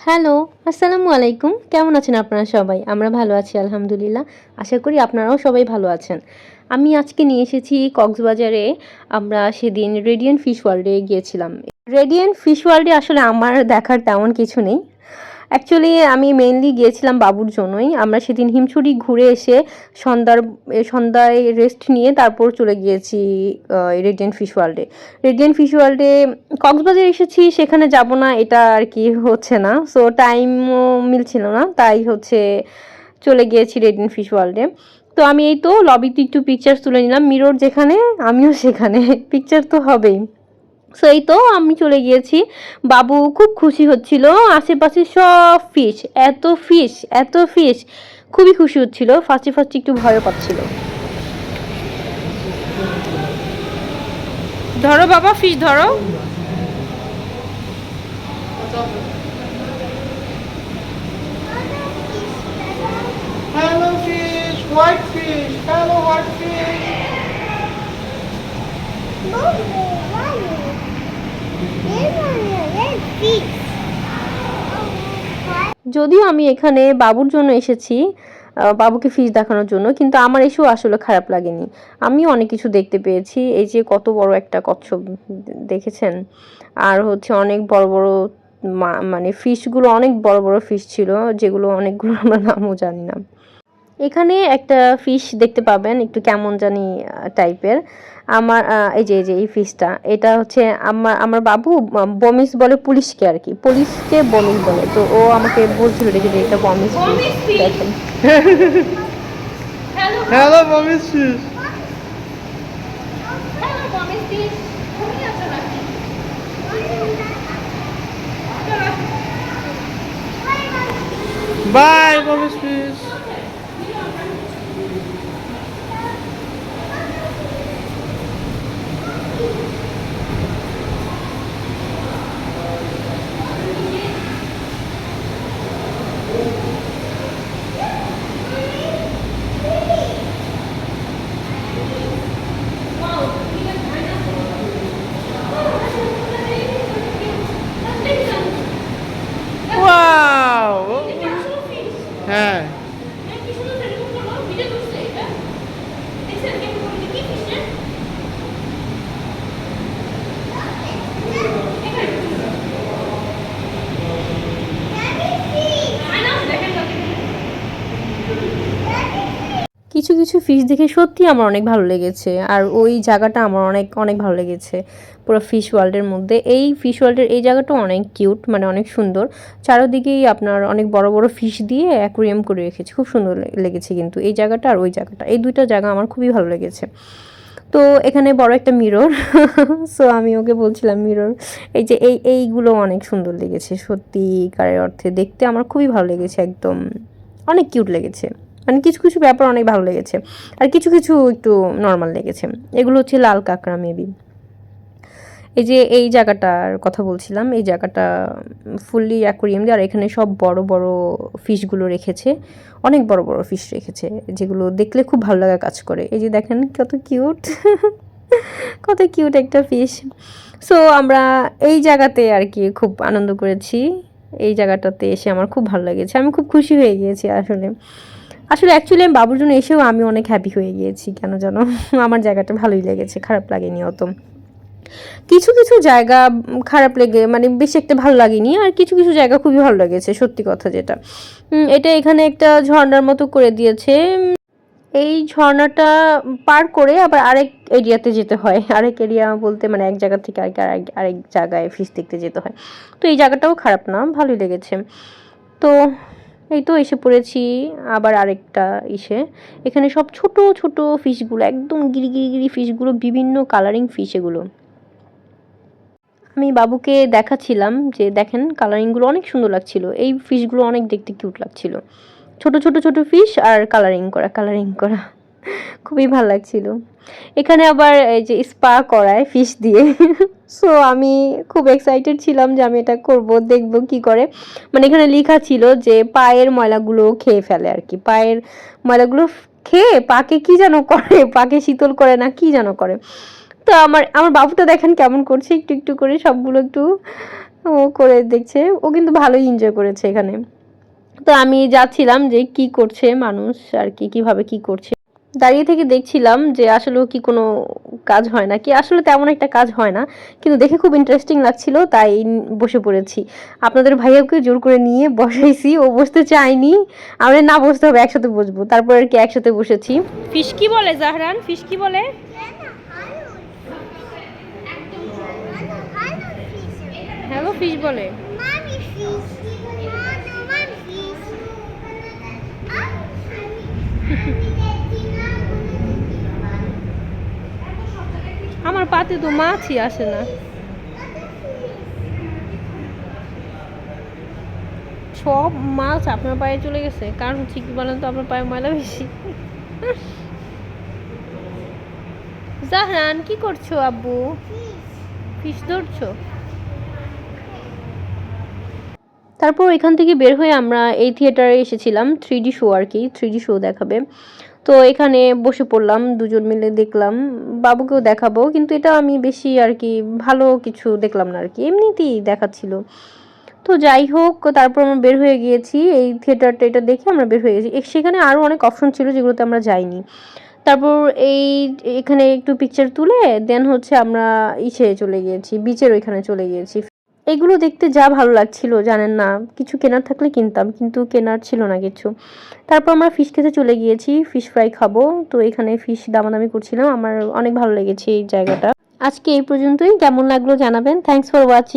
Hello, আসসালামু আলাইকুম। কেমন আছেন আপনারা সবাই? আমরা ভালো আছি আলহামদুলিল্লাহ। আশা করি আপনারাও সবাই ভালো আছেন। আমি আজকে নিয়ে এসেছি কক্সবাজারে। আমরা সেদিন রেডিয়েন্ট ফিশ ওয়ার্ল্ডে গিয়েছিলাম। রেডিয়েন্ট ফিশ ওয়ার্ল্ডে আসলে আমার দেখার তেমন কিছু নেই। অ্যাকচুয়ালি আমি মেইনলি গিয়েছিলাম বাবুর জন্যই। আমরা সেদিন হিমছড়ি ঘুরে এসে সন্ধ্যায় রেস্ট নিয়ে তারপর চলে গিয়েছি রেডিয়েন্ট ফিশ ওয়ার্ল্ডে। রেডিয়েন্ট ফিশ ওয়ার্ল্ডে কক্সবাজার এসেছি, সেখানে যাব না এটা আর কি হচ্ছে না। সো টাইমও মিলছিল না, তাই হচ্ছে চলে গিয়েছি রেডিয়েন্ট ফিশ ওয়ার্ল্ডে। তো আমি এই তো লবিতে একটু পিকচার তুলে নিলাম, মিরর যেখানে আমিও সেখানে পিকচার তো হবেই। সো এই তো আমি চলে গিয়েছি। বাবু খুব খুশি হচ্ছিল, আশেপাশে সব ফিশ, এত ফিশ এত ফিশ, খুবই খুশি হচ্ছিল। ফার্স্টে ফার্স্টে একটু ভয়ও পাচ্ছিল। ধরো বাবা, ফিশ ধরো। Hello fish, white fish, hello white fish. যদিও আমি এখানে বাবুর জন্য এসেছি, বাবুকে ফিশ দেখানোর জন্য, কিন্তু আমার এসেও আসলে খারাপ লাগেনি। আমিও অনেক কিছু দেখতে পেয়েছি। এই যে কত বড় একটা কচ্ছপ দেখেছেন, আর হচ্ছে অনেক বড় বড় মানে ফিশগুলো অনেক বড় বড় ফিশ ছিল, যেগুলো অনেকগুলো আমরা নামও জানি না। এখানে একটা ফিশ দেখতে পাবেন একটু কেমন জানি টাইপের। আমার এই যে এই ফিশটা, এটা হচ্ছে আমার বাবু বমিস বলে পুলিশকে, আর কি পুলিশকে বমিস বলে। তো ও আমাকে বলছিল দেখে যে এটা বমিস ফিশ দেখেন। Hello mommy fish. Bye mommy fish. Wow. হ্যাঁ কিছু কিছু ফিশ দেখে সত্যি আমার অনেক ভালো লেগেছে, আর ওই জায়গাটা আমার অনেক অনেক ভালো লেগেছে। পুরো ফিশ ওয়ার্ল্ডের মধ্যে এই ফিশ ওয়ার্ল্ডের এই জায়গাটা অনেক কিউট, মানে অনেক সুন্দর। চারদিকেই আপনার অনেক বড় বড় ফিশ দিয়ে অ্যাকুরিয়াম করে রেখেছে, খুব সুন্দর লেগেছে। কিন্তু এই জায়গাটা আর ওই জায়গাটা, এই দুইটা জায়গা আমার খুবই ভালো লেগেছে। তো এখানে বড় একটা মিরর, সো আমি ওকে বলছিলাম মিরর, এই যে এইগুলো অনেক সুন্দর লেগেছে সত্যিকারের অর্থে, দেখতে আমার খুবই ভালো লেগেছে, একদম অনেক কিউট লেগেছে। মানে কিছু কিছু ব্যাপার অনেক ভালো লেগেছে, আর কিছু কিছু একটু নর্মাল লেগেছে। এগুলো হচ্ছে লাল কাঁকড়া মেবি। এই যে এই জায়গাটার কথা বলছিলাম, এই জায়গাটা ফুললি অ্যাকোরিয়াম দিয়ে, আর এখানে সব বড় বড় ফিশগুলো রেখেছে, অনেক বড় বড় ফিশ রেখেছে, যেগুলো দেখলে খুব ভালো লাগা কাজ করে। এই যে দেখেন কত কিউট, কত কিউট একটা ফিশ। সো আমরা এই জায়গাতে আর কি খুব আনন্দ করেছি। এই জায়গাটাতে এসে আমার খুব ভালো লেগেছে, আমি খুব খুশি হয়ে গিয়েছি আসলে। আসলে অ্যাকচুয়ালি আমি বাবুর জন্য এসেও আমি অনেক হ্যাপি হয়ে গিয়েছি, কেন জানো আমার জায়গাটা ভালোই লেগেছে, খারাপ লাগেনি অত। কিছু কিছু জায়গা খারাপ লেগে, মানে বেশি একটা ভালো লাগেনি, আর কিছু কিছু জায়গা খুবই ভালো লেগেছে সত্যি কথা যেটা। এটা এখানে একটা ঝর্ণার মতো করে দিয়েছে। এই ঝর্ণাটা পার করে আবার আরেক এরিয়াতে যেতে হয়, আরেক এরিয়া বলতে মানে এক জায়গা থেকে আরেক জায়গায় ফিশ দেখতে যেতে হয়। তো এই জায়গাটাও খারাপ না, ভালোই লেগেছে। তো এই তো এসে পড়েছি আবার আরেকটা ইসে। এখানে সব ছোট ছোট ফিশগুলো, একদম গিরি গিরি গিরি ফিশগুলো, বিভিন্ন কালারিং ফিশ এগুলো। আমি বাবুকে দেখাচ্ছিলাম যে দেখেন কালারিংগুলো অনেক সুন্দর লাগছিল, এই ফিশগুলো অনেক দেখতে কিউট লাগছিল। ছোট ছোট ছোট ফিশ আর কালারিং করা খুবই ভালো লাগছিল। এখানে আবার এই যে স্পা করায় ফিশ দিয়ে, সো আমি খুব এক্সাইটেড ছিলাম যে আমি এটা করব, দেখব কি করে। মানে এখানে লেখা ছিল যে পায়ের ময়লাগুলো খেয়ে ফেলে আর কি, পায়ের ময়লাগুলো খেয়ে পাকে কি যেন করে, পাকে শীতল করে না কি যেন করে। তো আমার আমার বাবুটা দেখেন কেমন করছে, একটু একটু করে সবগুলো একটু ও করে দেখছে, ও কিন্তু ভালোই এনজয় করেছে এখানে। তো আমি যাচ্ছিলাম যে কি করছে মানুষ আর কি, কিভাবে কি করছে, দাঁড়িয়ে থেকে দেখছিলাম যে আসলে কি কোনো কাজ হয় না কি, আসলে তেমন একটা কাজ হয় না, কিন্তু দেখে খুব ইন্টারেস্টিং লাগছিল তাই বসে পড়েছি। আপনাদের ভাইয়াকে জোর করে নিয়ে বসাইছি, ও বসতে চায়নি, আমরা না বসতে হবে, একসাথে বসবো, তারপর আর কি একসাথে বসেছি। ফিশ কি বলে জাহরান, ফিশ কি বলে? হ্যালো ফিশ বলে। আমার পাতে তো মাছই আসে না। সব মাছ আপনার পায়ে চলে গেছে, কারণ হচ্ছে কি বলেন তো, আপনার পায়ে ময়লা বেশি। জাহরান কি করছো আব্বু? ফিশ ধরছো? তারপর এখান থেকে বের হয়ে আমরা এই থিয়েটারে এসেছিলাম, 3D শো আর কি, 3D শো দেখাবে। তো এখানে বসে পড়লাম, দুজন মিলে দেখলাম, বাবুকেও দেখাবো, কিন্তু এটা আমি বেশি আর কি ভালো কিছু দেখলাম না আর কি, এমনিতেই দেখাচ্ছিল। তো যাই হোক, তারপর আমরা বের হয়ে গিয়েছি, এই থিয়েটারটা এটা দেখে আমরা বের হয়ে গেছি। সেখানে আরও অনেক অপশন ছিল যেগুলোতে আমরা যাইনি। তারপর এই এখানে একটু পিকচার তুলে দেন হচ্ছে আমরা চলে গিয়েছি, বিচের ওইখানে চলে গিয়েছি। এগুলো দেখতে যা ভালো লাগছিল জানেন না, কিছু কেনার থাকলে কিনতাম, কিন্তু কেনার ছিল না কিছু। তারপর আমরা ফিশ খেতে চলে গিয়েছি, ফিশ ফ্রাই খাবো। তো এখানে ফিশ দামাদামি করছিলাম, আমার অনেক ভালো লেগেছে এই জায়গাটা। আজকে এই পর্যন্তই, কেমন লাগলো জানাবেন। Thanks for watching.